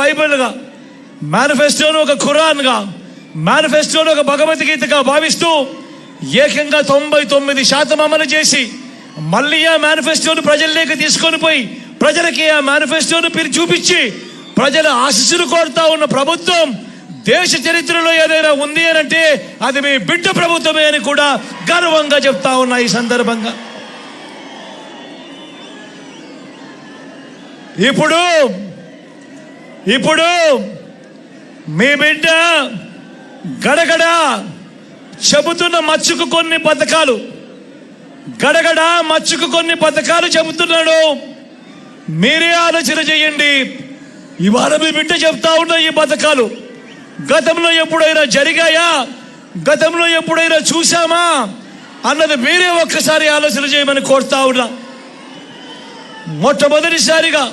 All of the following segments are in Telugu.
బైబిల్గా, మేనిఫెస్టోను ఒక ఖురాన్గా, మేనిఫెస్టోను ఒక భగవద్గీతగా భావిస్తూ ఏకంగా 99% అమలు చేసి మళ్ళీ ఆ మేనిఫెస్టోను ప్రజల్లోకి తీసుకొని పోయి ప్రజలకి ఆ మేనిఫెస్టోను చూపించి ప్రజల ఆశీస్సులు కోరుతా ఉన్న ప్రభుత్వం దేశ చరిత్రలో ఏదైనా ఉంది అని అంటే అది మీ బిడ్డ ప్రభుత్వమే అని కూడా గర్వంగా చెప్తా ఉన్నా. ఈ సందర్భంగా ఇప్పుడు మీ బిడ్డ గడగడ చెబుతున్న మచ్చుకు కొన్ని పథకాలు, గడగడ మచ్చుకు కొన్ని పథకాలు చెబుతున్నాడు. మీరే ఆలోచన చేయండి. ఇవాళ మీ బిడ్డ చెప్తా ఉన్న ఈ పథకాలు గతంలో ఎప్పుడైనా జరిగాయా, గతంలో ఎప్పుడైనా చూసామా అన్నది మీరే ఒక్కసారి ఆలోచన చేయమని కోరుతా ఉన్నా. మొట్టమొదటిసారిగా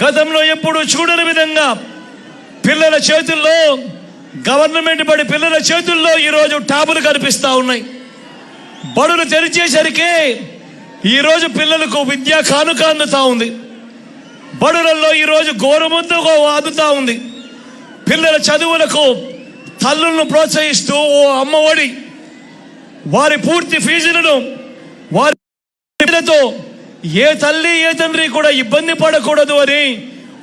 గతంలో ఎప్పుడు చూడని విధంగా పిల్లల చేతుల్లో, గవర్నమెంట్ బడి పిల్లల చేతుల్లో ఈరోజు ట్యాబులు కనిపిస్తూ ఉన్నాయి. బడులు తెరిచేసరికి ఈరోజు పిల్లలకు విద్యా కానుక అందుతూ ఉంది. బడులలో ఈరోజు గోరుముద్దకు అందుతూ ఉంది. పిల్లల చదువులకు తల్లులను ప్రోత్సహిస్తూ ఓ అమ్మఒడి, వారి పూర్తి ఫీజులను వారితో ఏ తల్లి ఏ తండ్రి కూడా ఇబ్బంది పడకూడదు అని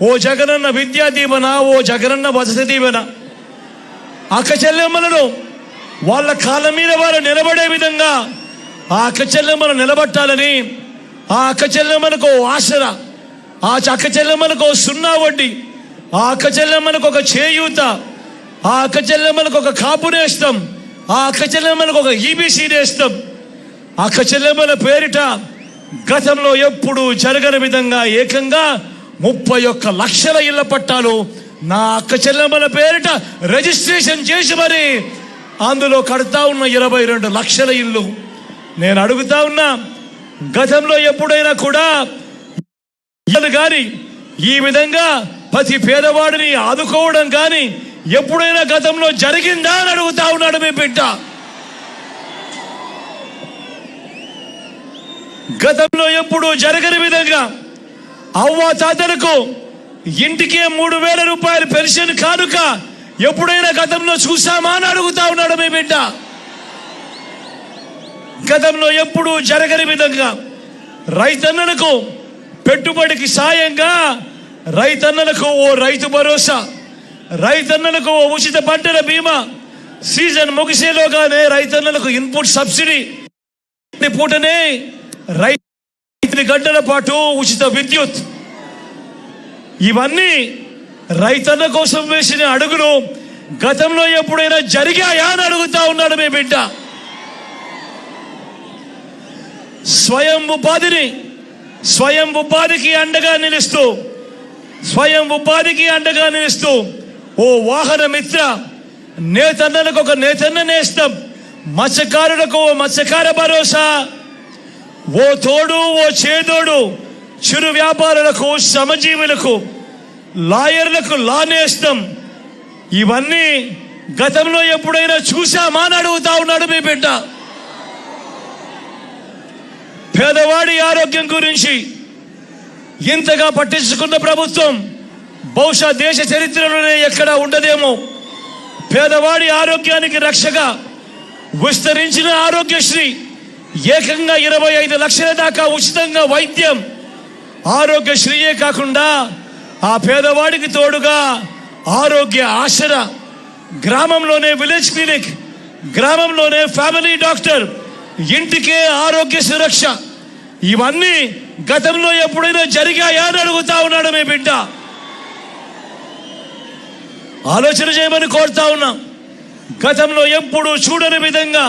ఓ జగనన్న విద్యా దీవెన, ఓ జగనన్న వసతి దీవెన, అక్క చెల్లెమ్మలను వాళ్ళ కాళ్ళ మీద వారు నిలబడే విధంగా ఆ అక్క చెల్లెమ్మను నిలబట్టాలని, ఆ అక్క చెల్లెమ్మలకు ఆసరా, ఆ అక్క చెల్లెమ్మలకు 0 వడ్డీ, ఆ అక్క చెల్లెమ్మలకు ఒక చేయూత, ఆ అక్క చెల్లెమ్మలకు ఒక కాపు నేస్తం, ఆ అక్క చెల్లెమ్మలకు ఒక ఈబీసీ నేస్తం. అక్క చెల్లెమ్మల పేరిట గతంలో ఎప్పుడు జరగని విధంగా ఏకంగా 31 లక్షల ఇళ్ల పట్టాలు నా అక్క చెల్లెమ్మల పేరిట రిజిస్ట్రేషన్ చేసి మరి అందులో కడతా ఉన్న 22 లక్షల ఇల్లు. నేను అడుగుతా ఉన్నా, గతంలో ఎప్పుడైనా కూడా కానీ ఈ విధంగా ప్రతి పేదవాడిని ఆదుకోవడం కానీ ఎప్పుడైనా గతంలో జరిగిందా అని అడుగుతా ఉన్నాడు మీ బిడ్డ. గతంలో ఎప్పుడు జరగని విధంగా అవ్వ తాతలకు ఇంటికే 3,000 రూపాయలు పెన్షన్ కానుక ఎప్పుడైనా గతంలో చూసామా అని అడుగుతా ఉన్నాడు మీ బిడ్డ. గతంలో ఎప్పుడు జరగని విధంగా రైతన్నలకు పెట్టుబడికి సాయంగా రైతన్నలకు ఓ రైతు భరోసా, రైతన్నలకు ఓ ఉచిత పంటల బీమా, సీజన్ ముగిసేలోగానే రైతన్నలకు ఇన్పుట్ సబ్సిడీ, పూటనే రైతు గంటల పాటు ఉచిత విద్యుత్. ఇవన్నీ రైతన్న కోసం వేసిన అడుగులు గతంలో ఎప్పుడైనా జరిగాయా అని అడుగుతా ఉన్నాడు మీ బిడ్డ. స్వయం ఉపాధికి అండగా నిలుస్తూ ఓ వాహన మిత్ర, నేతన్నలకు ఒక నేతన్న నేస్తం, మత్స్యకారులకు ఓ మత్స్యకార భరోసా, ఓ తోడు ఓ చేదోడు, చిరు వ్యాపారులకు, శ్రమజీవులకు, లాయర్లకు లా నేస్తం. ఇవన్నీ గతంలో ఎప్పుడైనా చూసామా అని అడుగుతా ఉన్నాడు మీ బిడ్డ. పేదవాడి ఆరోగ్యం గురించి ఇంతగా పట్టించుకున్న ప్రభుత్వం బహుశా దేశ చరిత్రలోనే ఎక్కడా ఉండదేమో. పేదవాడి ఆరోగ్యానికి రక్షగా విస్తరించిన ఆరోగ్యశ్రీ, ఏకంగా 25 లక్షల దాకా ఉచితంగా వైద్యం. ఆరోగ్యశ్రీయే కాకుండా ఆ పేదవాడికి తోడుగా ఆరోగ్య ఆసరా, గ్రామంలోనే విలేజ్ క్లినిక్, గ్రామంలోనే ఫ్యామిలీ డాక్టర్, ఇంటికే ఆరోగ్య సురక్ష. ఇవన్నీ గతంలో ఎప్పుడైనా జరిగాయా అని అడుగుతా ఉన్నాడు మీ బిడ్డ. ఆలోచన చేయమని కోరుతా ఉన్నాం. గతంలో ఎప్పుడు చూడని విధంగా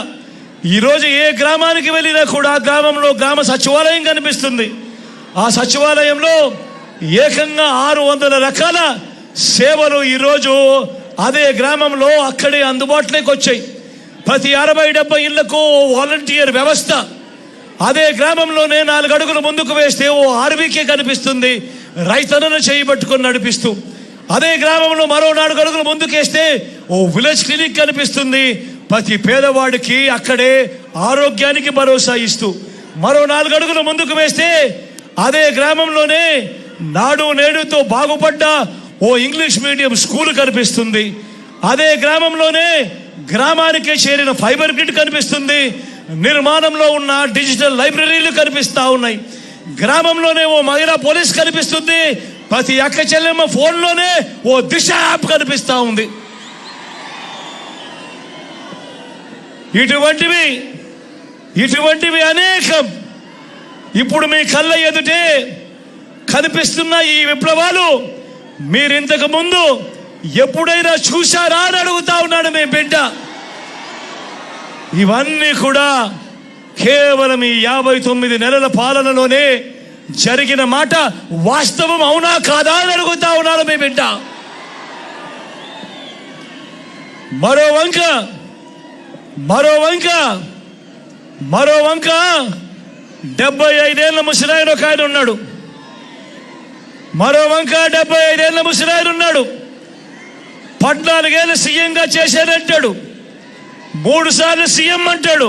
ఈరోజు ఏ గ్రామానికి వెళ్ళినా కూడా గ్రామంలో గ్రామ సచివాలయం కనిపిస్తుంది. ఆ సచివాలయంలో ఏకంగా 600 రకాల సేవలు ఈరోజు అదే గ్రామంలో అక్కడే అందుబాటులోకి వచ్చాయి. ప్రతి 60-70 ఇళ్లకు వాలంటీర్ వ్యవస్థ. అదే గ్రామంలోనే 4 అడుగులు ముందుకు వేస్తే ఓ ఆర్బీకే కనిపిస్తుంది, రైతన్నను చేయబట్టుకొని నడిపిస్తూ. అదే గ్రామంలో మరో 4 అడుగులు ముందుకేస్తే ఓ విలేజ్ క్లినిక్ కనిపిస్తుంది, ప్రతి పేదవాడికి అక్కడే ఆరోగ్యానికి భరోసా ఇస్తూ. మరో 4 అడుగులు ముందుకు వేస్తే అదే గ్రామంలోనే నాడు నేడుతో బాగుపడ్డ ఓ ఇంగ్లీష్ మీడియం స్కూల్ కనిపిస్తుంది. అదే గ్రామంలోనే గ్రామానికే చేరిన ఫైబర్ గ్రిడ్ కనిపిస్తుంది. నిర్మాణంలో ఉన్న డిజిటల్ లైబ్రరీలు కనిపిస్తూ ఉన్నాయి. గ్రామంలోనే ఓ మహిళా పోలీస్ కనిపిస్తుంది. ప్రతి అక్క చెల్లెమ్మ ఫోన్లోనే ఓ దిశ యాప్ కనిపిస్తూ ఉంది. ఇటువంటివి అనేకం ఇప్పుడు మీ కళ్ళ ఎదుటే కనిపిస్తున్న ఈ విప్లవాలు మీరింతకు ముందు ఎప్పుడైనా చూశారా అని అడుగుతా ఉన్నాడు మీ బిడ్డ. ఇవన్నీ కూడా కేవలం ఈ 59 నెలల పాలనలోనే జరిగిన మాట వాస్తవం అవునా కాదా అని అడుగుతా ఉన్నాడు మీ బిడ్డ. మరో వంక 75 ఏళ్ల ముసలాయన ఒక ఆయన ఉన్నాడు. మరో వంక 75 ఏళ్ల ముసలాయన ఉన్నాడు. 14 ఏళ్ళు సీఎంగా చేశాడంటాడు. 3 సార్లు సీఎం అంటాడు.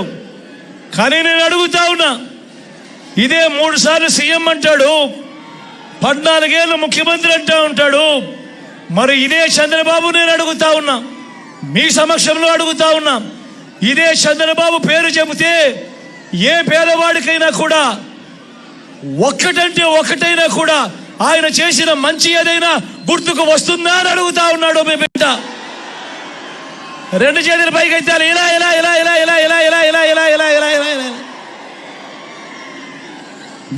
కానీ నేను అడుగుతా ఉన్నా, ఇదే 3 సార్లు సీఎం అంటాడు, 14 ఏళ్ళు ముఖ్యమంత్రి అంటూ ఉంటాడు. మరి ఇదే చంద్రబాబు నేను అడుగుతా ఉన్నా, మీ సమక్షంలో అడుగుతా ఉన్నా, ఇదే చంద్రబాబు పేరు చెబితే ఏ పేదవాడికైనా కూడా ఒక్కటంటే ఒకటైనా కూడా ఆయన చేసిన మంచి ఏదైనా గుర్తుకు వస్తుందా అని అడుగుతా ఉన్నాడు మీ బిడ్డ. 2 చేతుల పైకి ఇలా ఇలా ఇలా ఇలా ఇలా ఇలా ఇలా ఇలా ఇలా ఇలా ఇలా ఇలా ఇలా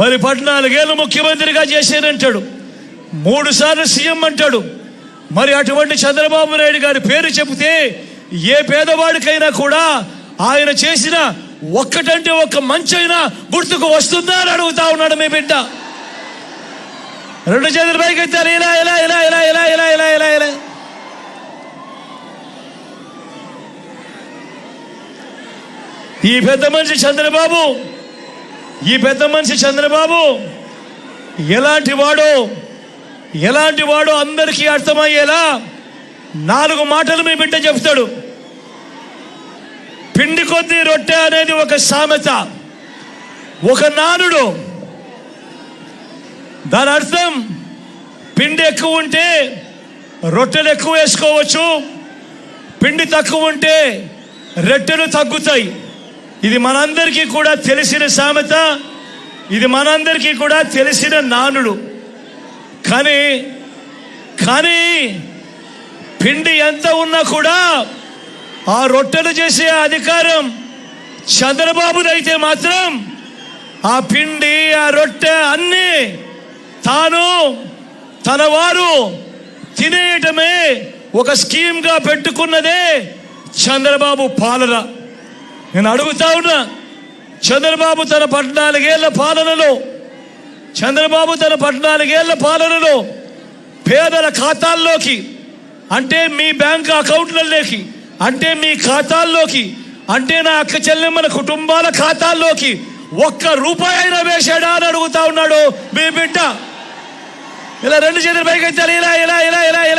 మరి 14 ఏళ్ళు ముఖ్యమంత్రిగా చేశానంటాడు, 3 సార్లు సీఎం అంటాడు. మరి అటువంటి చంద్రబాబు నాయుడు గారి పేరు చెబితే ఏ పేదవాడికైనా కూడా ఆయన చేసిన ఒక్కటంటే ఒక్క మంచైనా గుర్తుకు వస్తుందా అని అడుగుతా ఉన్నాడు మీ బిడ్డ. 2 చేతుల పైకి ఎత్తారు ఇలా ఇలా ఇలా ఇలా ఇలా ఇలా ఇలా ఇలా ఇలా. ఈ పెద్ద మనిషి చంద్రబాబు ఎలాంటి వాడో అందరికీ అర్థమయ్యేలా 4 మాటలు మీ బిడ్డ చెప్తాడు. పిండి కొద్దీ రొట్టె అనేది ఒక సామెత, ఒక నానుడు. దాని అర్థం పిండి ఎక్కువ ఉంటే రొట్టెలు ఎక్కువ వేసుకోవచ్చు, పిండి తక్కువ ఉంటే రొట్టెలు తగ్గుతాయి. ఇది మనందరికీ కూడా తెలిసిన సామెత, ఇది మనందరికీ కూడా తెలిసిన నానుడు. కానీ పిండి ఎంత ఉన్నా కూడా ఆ రొట్టెలు చేసే అధికారం చంద్రబాబుదైతే మాత్రం ఆ పిండి ఆ రొట్టె అన్నీ తాను తన వారు తినేయటమే ఒక స్కీమ్గా పెట్టుకున్నదే చంద్రబాబు పాలన. నేను అడుగుతా ఉన్నా, చంద్రబాబు తన 14 ఏళ్ల పాలనలో పేదల ఖాతాల్లోకి, అంటే మీ బ్యాంక్ అకౌంట్లలోకి, అంటే మీ ఖాతాల్లోకి, అంటే నా అక్క చెల్లెమ్మల కుటుంబాల ఖాతాల్లోకి 1 రూపాయి అయినా వేశాడా అని అడుగుతా ఉన్నాడు మీ బిడ్డ. ఇలా 2 చేతుల పైకి ఎత్తాలి ఇలా ఇలా ఇలా ఇలా ఇలా